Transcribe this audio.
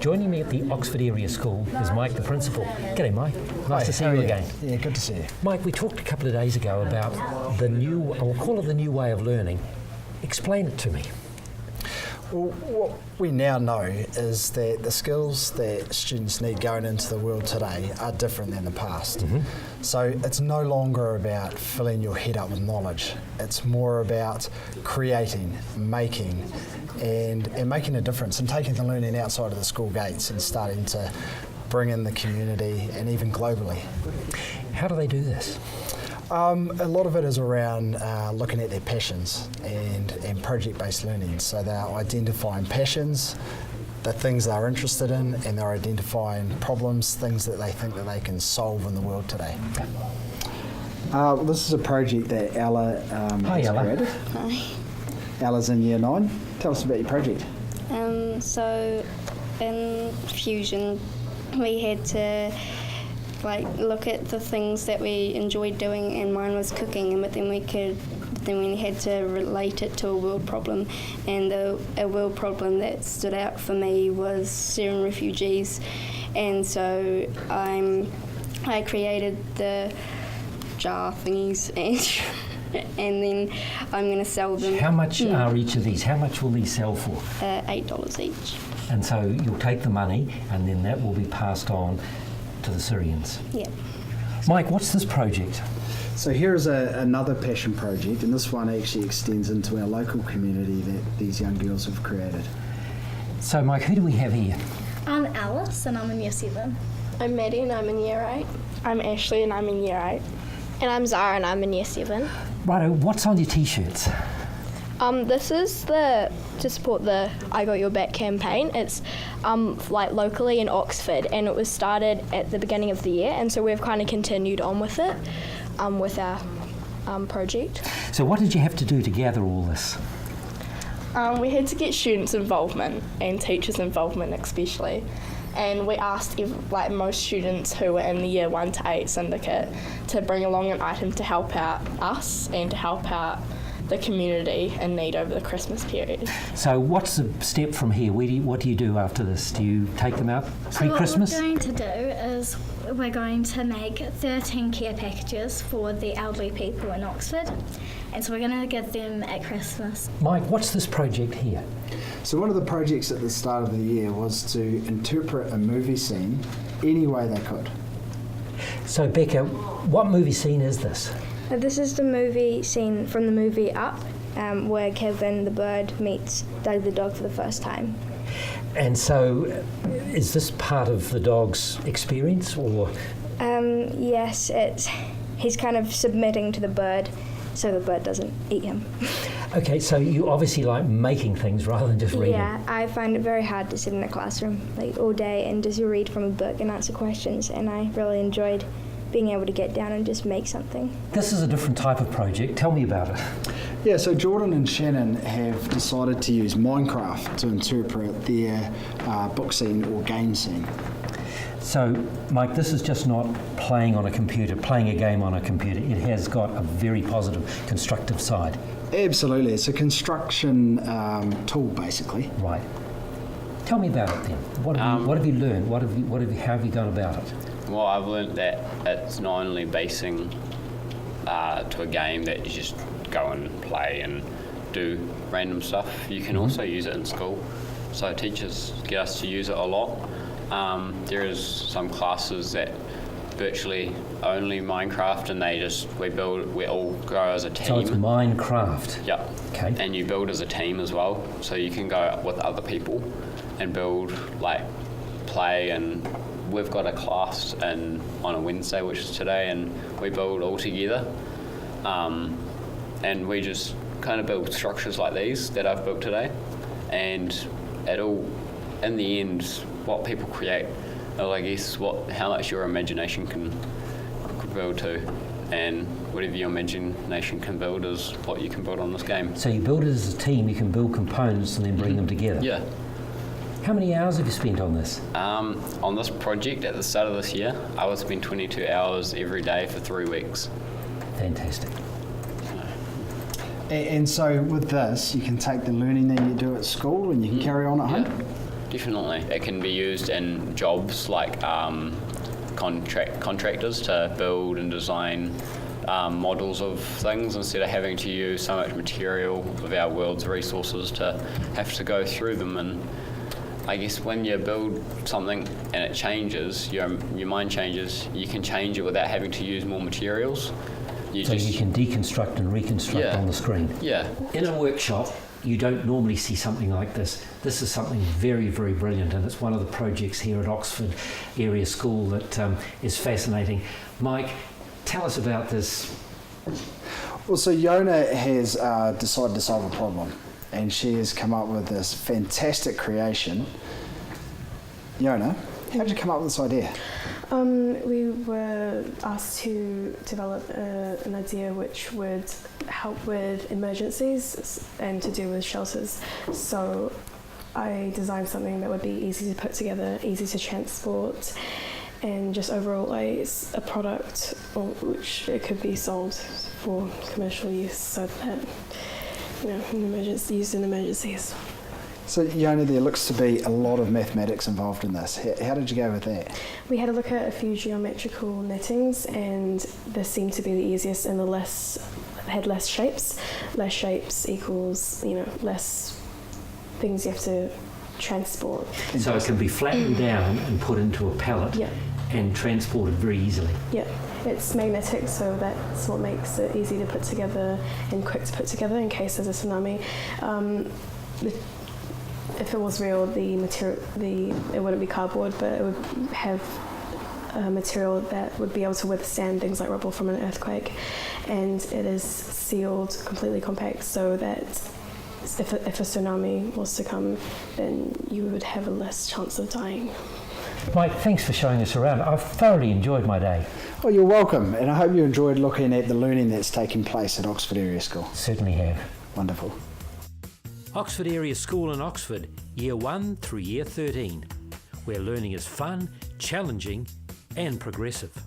Joining me at the Oxford Area School is Mike, the principal. G'day, Mike. Nice to see you again. Yeah, good to see you. Mike, we talked a couple of days ago about the new, I'll call it the new way of learning. Explain it to me. Well, what we now know is that the skills that students need going into the world today are different than the past. Mm-hmm. So it's no longer about filling your head up with knowledge. It's more about creating, making, and making a difference and taking the learning outside of the school gates and starting to bring in the community and even globally. How do they do this? A lot of it is around looking at their passions and project-based learning. So they're identifying passions, the things they're interested in, and they're identifying problems, things that they think that they can solve in the world today. This is a project that Ella has created. Hi. Ella's in Year 9. Tell us about your project. So in Fusion, we had to look at the things that we enjoyed doing, and mine was cooking, but then we had to relate it to a world problem, and a world problem that stood out for me was Syrian refugees, and so I created the jar thingies and then I'm going to sell them. How much are each of these? How much will these sell for? $8 each. And so you'll take the money and then that will be passed on to the Syrians. Yeah. Mike, what's this project? So here is another passion project, and this one actually extends into our local community that these young girls have created. So Mike, who do we have here? I'm Alice and I'm in Year 7. I'm Maddie and I'm in Year 8. I'm Ashley and I'm in Year 8. And I'm Zara and I'm in Year 7. Righto, what's on your t-shirts? This is to support the I Got Your Back campaign. It's locally in Oxford, and it was started at the beginning of the year, and so we've kind of continued on with it with our project. So what did you have to do to gather all this? We had to get students' involvement and teachers' involvement especially, and we asked most students who were in the Year 1 to 8 syndicate to bring along an item to help out us and to help out the community in need over the Christmas period. So what's the step from here? What do you do after this? Do you take them out pre-Christmas? So what we're going to do is we're going to make 13 care packages for the elderly people in Oxford, and so we're going to give them at Christmas. Mike, what's this project here? So one of the projects at the start of the year was to interpret a movie scene any way they could. So Becca, what movie scene is this? This is the movie scene from the movie Up, where Kevin the bird meets Doug the dog for the first time. And so, is this part of the dog's experience, or? Yes, he's kind of submitting to the bird, so the bird doesn't eat him. Okay, so you obviously like making things rather than just reading. Yeah, I find it very hard to sit in a classroom all day and just read from a book and answer questions, and I really enjoyed being able to get down and just make something. This is a different type of project. Tell me about it. Yeah, so Jordan and Shannon have decided to use Minecraft to interpret their book scene or game scene. So, Mike, this is just not playing on a computer, playing a game on a computer. It has got a very positive, constructive side. Absolutely. It's a construction tool, basically. Right. Tell me about it then. What have you learned? How have you gone about it? Well, I've learnt that it's not only basing to a game that you just go and play and do random stuff. You can also use it in school. So teachers get us to use it a lot. There is some classes that virtually only Minecraft, and we all go as a team. So it's Minecraft. Yep. Okay. And you build as a team as well. So you can go with other people and build, play, and we've got a class on a Wednesday, which is today, and we build all together. And we just kind of build structures like these that I've built today. And in the end, what people create, I guess, how much your imagination can build to. And whatever your imagination can build is what you can build on this game. So you build it as a team, you can build components and then bring them together. Yeah. How many hours have you spent on this? On this project at the start of this year, I would spend 22 hours every day for 3 weeks. Fantastic. And so with this, you can take the learning that you do at school and you can carry on at home? Definitely. It can be used in jobs like contractors to build and design models of things instead of having to use so much material of our world's resources to have to go through them. And I guess when you build something and it changes, your mind changes, you can change it without having to use more materials. You can deconstruct and reconstruct on the screen. Yeah. In a workshop, you don't normally see something like this. This is something very, very brilliant, and it's one of the projects here at Oxford Area School that is fascinating. Mike, tell us about this. Well, so Yona has decided to solve a problem, and she has come up with this fantastic creation. Yona, how did you come up with this idea? We were asked to develop an idea which would help with emergencies and to do with shelters. So I designed something that would be easy to put together, easy to transport, and just overall a product which it could be sold for commercial use, so that used in emergencies. So Yona, there looks to be a lot of mathematics involved in this. How did you go with that? We had a look at a few geometrical nettings, and this seemed to be the easiest and had less shapes. Less shapes equals, less things you have to transport. So it can be flattened down and put into a pallet and transported very easily. Yeah, it's magnetic, so that's what makes it easy to put together and quick to put together in case there's a tsunami. If it was real, it wouldn't be cardboard, but it would have a material that would be able to withstand things like rubble from an earthquake, and it is sealed, completely compact, so that if a tsunami was to come, then you would have a less chance of dying. Mike, thanks for showing us around. I've thoroughly enjoyed my day. Oh, you're welcome, and I hope you enjoyed looking at the learning that's taking place at Oxford Area School. Certainly have. Wonderful. Oxford Area School in Oxford, Year 1 through Year 13, where learning is fun, challenging and progressive.